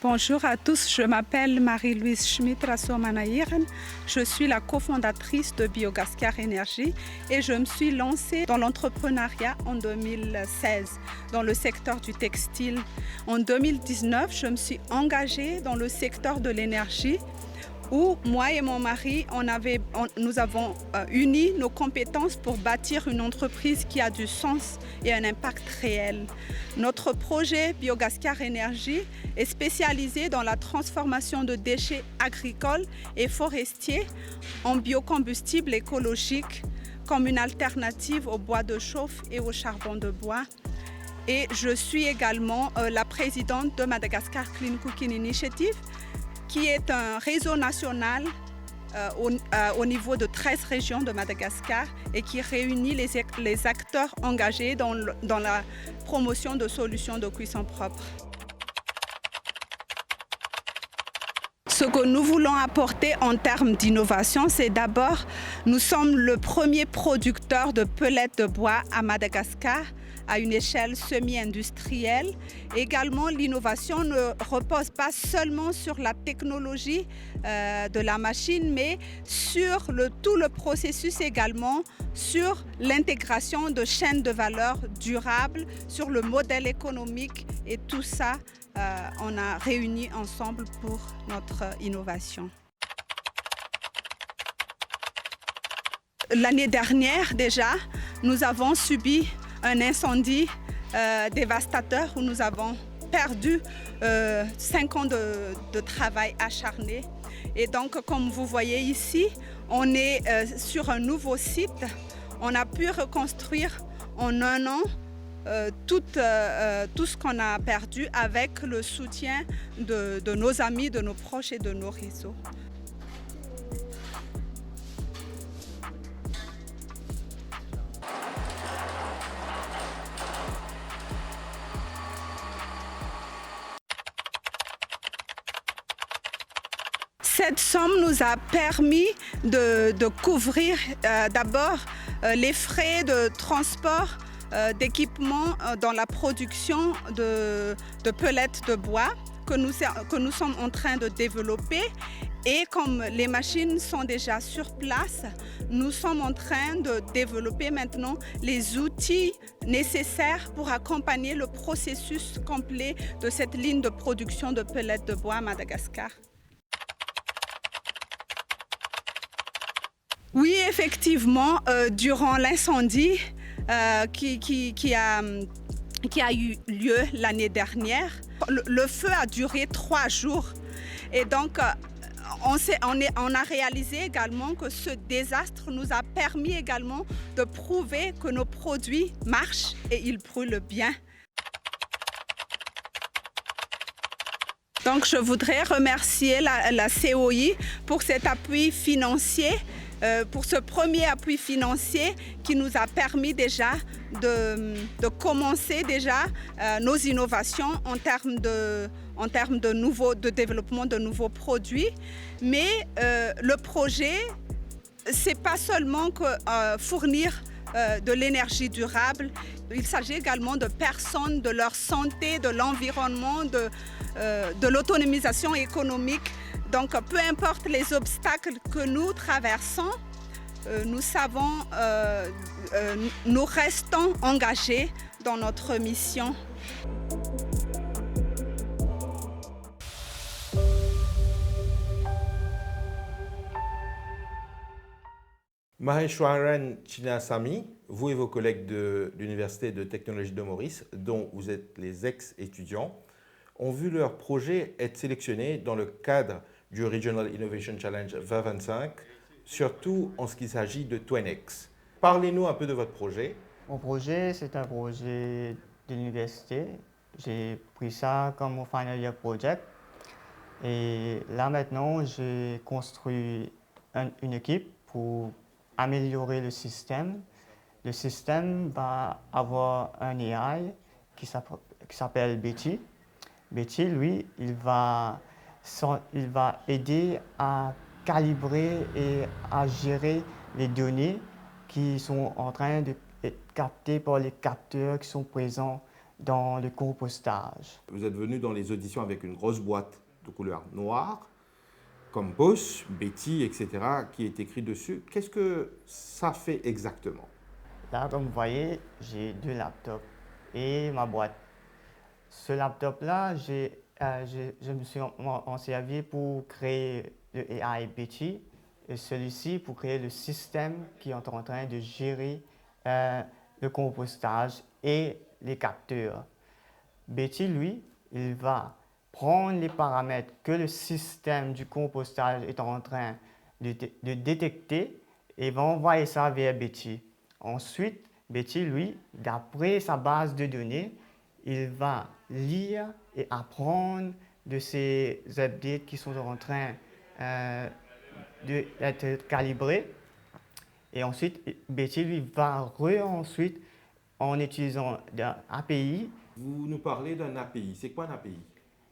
Bonjour à tous, je m'appelle Marie-Louise Schmidt-Rasso-Manaïren. Je suis la cofondatrice de Biogascar Énergie et je me suis lancée dans l'entrepreneuriat en 2016 dans le secteur du textile. En 2019, je me suis engagée dans le secteur de l'énergie où moi et mon mari, nous avons uni nos compétences pour bâtir une entreprise qui a du sens et un impact réel. Notre projet Biogascar Énergie est spécialisé dans la transformation de déchets agricoles et forestiers en biocombustible écologique comme une alternative au bois de chauffe et au charbon de bois. Et je suis également la présidente de Madagascar Clean Cooking Initiative, qui est un réseau national au niveau de 13 régions de Madagascar et qui réunit les acteurs engagés dans la promotion de solutions de cuisson propre. Ce que nous voulons apporter en termes d'innovation, c'est d'abord, nous sommes le premier producteur de pellets de bois à Madagascar à une échelle semi-industrielle. Également, l'innovation ne repose pas seulement sur la technologie de la machine, mais sur tout le processus également, sur l'intégration de chaînes de valeur durables, sur le modèle économique et tout ça, on a réuni ensemble pour notre innovation. L'année dernière déjà, nous avons subi un incendie dévastateur où nous avons perdu 5 ans de travail acharné. Et donc, comme vous voyez ici, on est sur un nouveau site. On a pu reconstruire en un an tout ce qu'on a perdu avec le soutien de nos amis, de nos proches et de nos réseaux. Cette somme nous a permis de couvrir d'abord les frais de transport d'équipement dans la production de pellets de bois que nous sommes en train de développer. Et comme les machines sont déjà sur place, nous sommes en train de développer maintenant les outils nécessaires pour accompagner le processus complet de cette ligne de production de pellets de bois à Madagascar. Oui, effectivement, durant l'incendie qui a eu lieu l'année dernière, le feu a duré 3 jours. Et donc, on a réalisé également que ce désastre nous a permis également de prouver que nos produits marchent et ils brûlent bien. Donc, je voudrais remercier la COI pour cet appui financier, pour ce premier appui financier qui nous a permis déjà de commencer déjà nos innovations en termes de développement de nouveaux produits. Mais le projet, c'est pas seulement que fournir de l'énergie durable, il s'agit également de personnes, de leur santé, de l'environnement, de l'autonomisation économique. Donc, peu importe les obstacles que nous traversons, nous restons engagés dans notre mission. Maheshwaran Chinnasamy, vous et vos collègues de l'Université de technologie de Maurice, dont vous êtes les ex-étudiants, ont vu leur projet être sélectionné dans le cadre du Regional Innovation Challenge 2025, surtout en ce qui s'agit de Twinex. Parlez-nous un peu de votre projet. Mon projet, c'est un projet de l'université. J'ai pris ça comme mon final year project. Et là maintenant, j'ai construit une équipe pour améliorer le système. Le système va avoir un AI qui s'appelle Betty. Betty, lui, il va aider à calibrer et à gérer les données qui sont en train d'être captées par les capteurs qui sont présents dans le compostage. Vous êtes venu dans les auditions avec une grosse boîte de couleur noire, Compost, Betty, etc., qui est écrit dessus. Qu'est-ce que ça fait exactement? Là, comme vous voyez, j'ai 2 laptops et ma boîte. Ce laptop-là, je me suis en servi pour créer le AI Betty et celui-ci pour créer le système qui est en train de gérer le compostage et les capteurs. Betty, lui, il va prendre les paramètres que le système du compostage est en train de détecter et va envoyer ça vers Betty. Ensuite, Betty, lui, d'après sa base de données, il va lire et apprendre de ces updates qui sont en train d'être calibrés. Et ensuite, Betty, lui, va ensuite, en utilisant un API. Vous nous parlez d'un API. C'est quoi un API?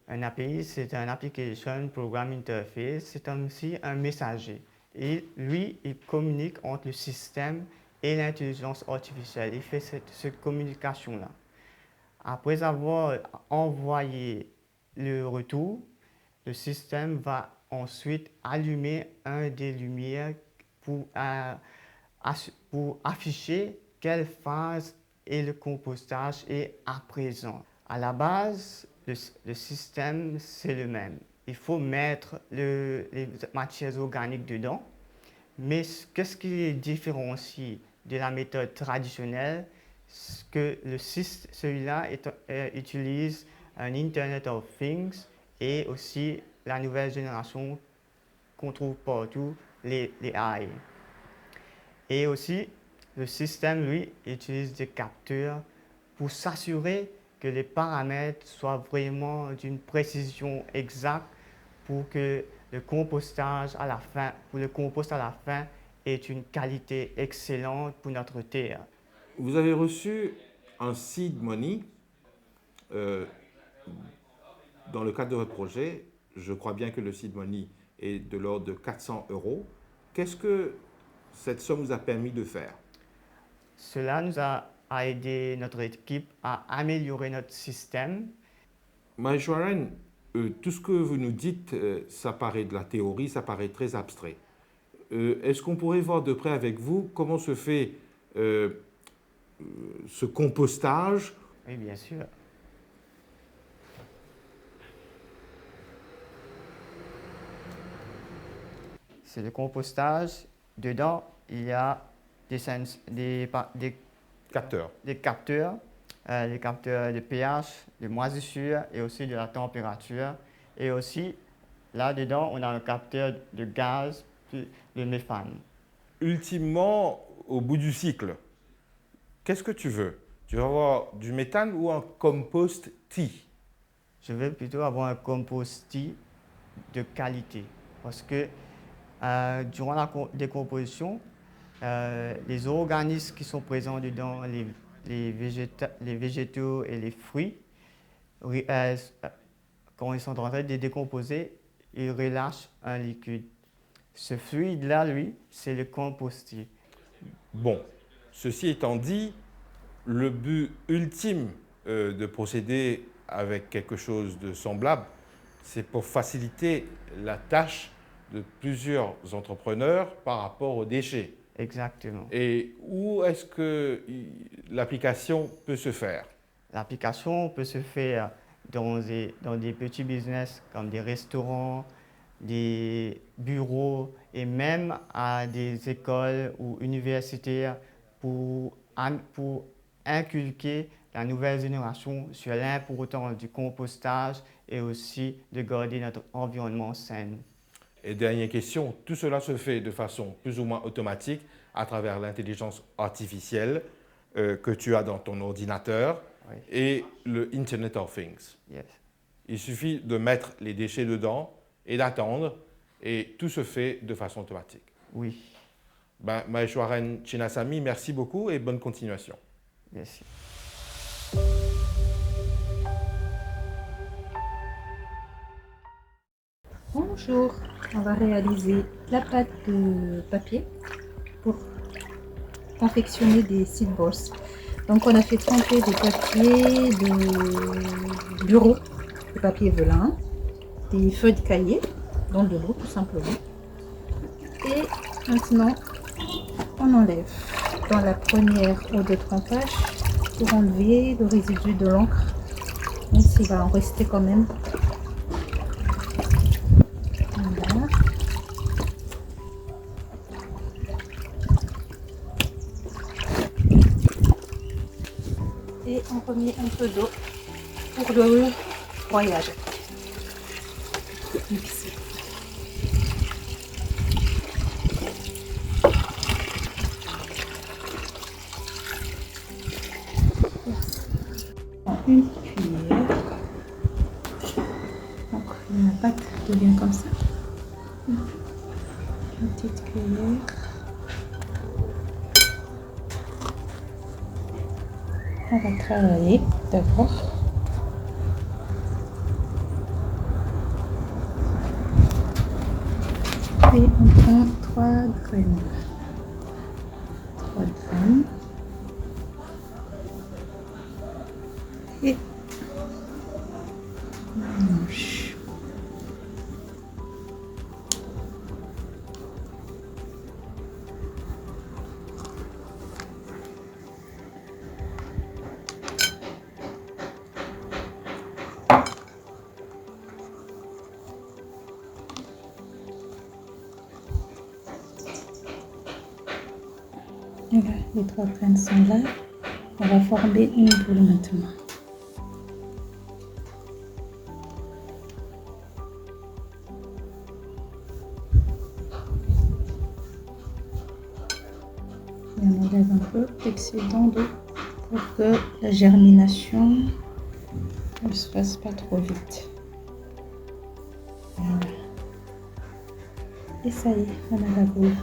Un API, c'est un Application Program Interface. C'est aussi un messager. Et lui, il communique entre le système et l'intelligence artificielle. Il fait cette communication-là. Après avoir envoyé le retour, le système va ensuite allumer un des lumières pour afficher quelle phase est le compostage est à présent. À la base, le système, c'est le même. Il faut mettre les matières organiques dedans. Mais qu'est-ce qui les différencie de la méthode traditionnelle? Que celui-là utilise un Internet of Things et aussi la nouvelle génération qu'on trouve partout, les AI. Et aussi, le système, lui, utilise des capteurs pour s'assurer que les paramètres soient vraiment d'une précision exacte pour que le compostage à la fin, ait une qualité excellente pour notre terre. Vous avez reçu un seed money dans le cadre de votre projet. Je crois bien que le seed money est de l'ordre de 400 €. Qu'est-ce que cette somme vous a permis de faire? Cela nous a aidé notre équipe à améliorer notre système. Maheshwaran, tout ce que vous nous dites, ça paraît de la théorie, ça paraît très abstrait. Est-ce qu'on pourrait voir de près avec vous comment se fait ce compostage? Oui, bien sûr. C'est le compostage. Dedans, il y a des Capteurs. les capteurs de pH, de moisissure et aussi de la température. Et aussi, là-dedans, on a un capteur de gaz, de méthane. Ultimement, au bout du cycle, qu'est-ce que tu veux? Tu veux avoir du méthane ou un compost tea? Je veux plutôt avoir un compost tea de qualité parce que durant la décomposition, les organismes qui sont présents dedans, les végétaux et les fruits, quand ils sont en train de décomposer, ils relâchent un liquide. Ce fluide-là, lui, c'est le compostier. Bon, ceci étant dit, le but ultime de procéder avec quelque chose de semblable, c'est pour faciliter la tâche de plusieurs entrepreneurs par rapport aux déchets. Exactement. Et où est-ce que l'application peut se faire? L'application peut se faire dans des petits business comme des restaurants, des bureaux et même à des écoles ou universités pour inculquer la nouvelle génération sur l'importance du compostage et aussi de garder notre environnement sain. Et dernière question, tout cela se fait de façon plus ou moins automatique à travers l'intelligence artificielle que tu as dans ton ordinateur et le Internet of Things. Yes. Il suffit de mettre les déchets dedans et d'attendre et tout se fait de façon automatique. Oui. Maheshwaran Chinnasamy, merci beaucoup et bonne continuation. Merci. Bonjour, on va réaliser la pâte de papier pour confectionner des seedballs. Donc on a fait tremper des papiers de bureau, des papiers velin, des feuilles de cahier dans de l'eau tout simplement. Et maintenant on enlève dans la première eau de trempage pour enlever le résidu de l'encre, même s'il va en rester quand même. Voilà. Et on remet un peu d'eau pour le broyage. Mixer. Une cuillère. Donc la pâte devient comme ça. Une petite cuillère. On va travailler d'abord. Et on prend 3 graines. 3 graines. Et on mélange. Voilà, les 3 graines sont là. On va former une boule maintenant. Et on enlève un peu l'excédent d'eau pour que la germination ne se fasse pas trop vite. Voilà. Et ça y est, on a la boule.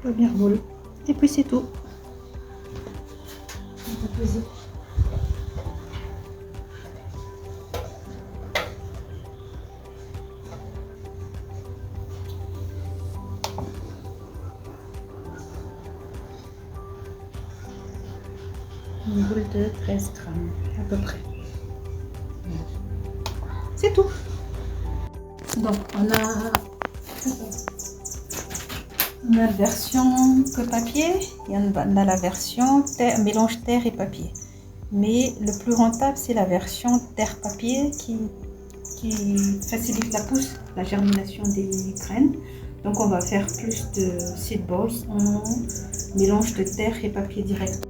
Première boule. Et puis c'est tout. On va poser. Une boule de 13 grammes à peu près. C'est tout. Donc on a la version que papier, il y en a la version mélange terre et papier. Mais le plus rentable, c'est la version terre-papier qui facilite la pousse, la germination des graines. Donc on va faire plus de seed balls en mélange de terre et papier direct.